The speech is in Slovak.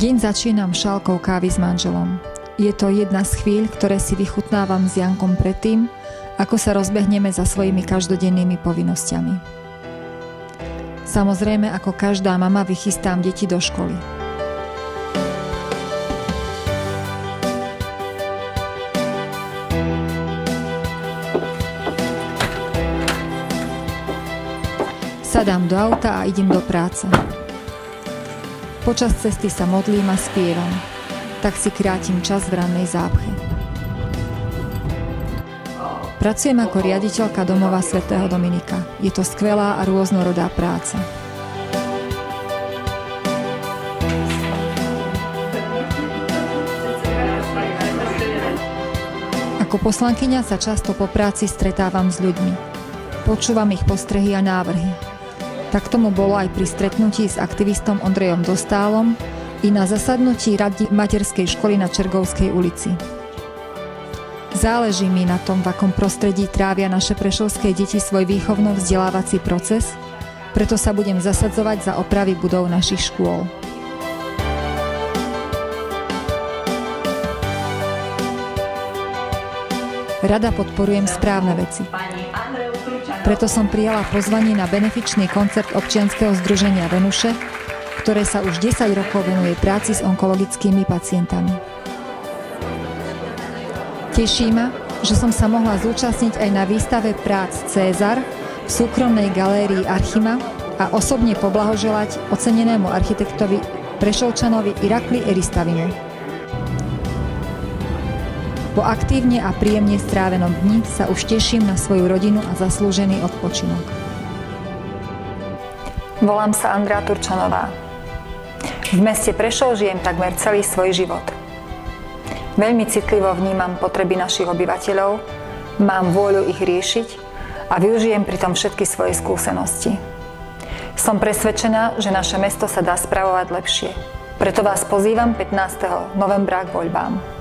Deň začínam šálkou kávy s manželom. Je to jedna z chvíľ, ktoré si vychutnávam s Jankom predtým, ako sa rozbehneme za svojimi každodennými povinnosťami. Samozrejme, ako každá mama, vychystám deti do školy. Sadám do auta a idem do práce. Počas cesty sa modlím a spievam, tak si krátim čas v rannej zápche. Pracujem ako riaditeľka domova svätého Dominika. Je to skvelá a rôznorodá práca. Ako poslankyňa sa často po práci stretávam s ľuďmi. Počúvam ich postrehy a návrhy. Tak tomu bolo aj pri stretnutí s aktivistom Ondrejom Dostálom i na zasadnutí rady materskej školy na Čergovskej ulici. Záleží mi na tom, v akom prostredí trávia naše prešovské deti svoj výchovno-vzdelávací proces, preto sa budem zasadzovať za opravy budov našich škôl. Rada podporujem správne veci. Preto som prijala pozvanie na benefičný koncert občianskeho združenia Venuše, ktoré sa už 10 rokov venuje práci s onkologickými pacientami. Teší ma, že som sa mohla zúčastniť aj na výstave prác Cézar v súkromnej galérii Archima a osobne poblahoželať ocenenému architektovi Prešovčanovi Irakli Eristavimu. Po aktívne a príjemne strávenom dni sa už teším na svoju rodinu a zaslúžený odpočinok. Volám sa Andrea Turčanová. V meste Prešov žijem takmer celý svoj život. Veľmi citlivo vnímam potreby našich obyvateľov, mám vôľu ich riešiť a využijem pritom všetky svoje skúsenosti. Som presvedčená, že naše mesto sa dá spravovať lepšie. Preto vás pozývam 15. novembra k voľbám.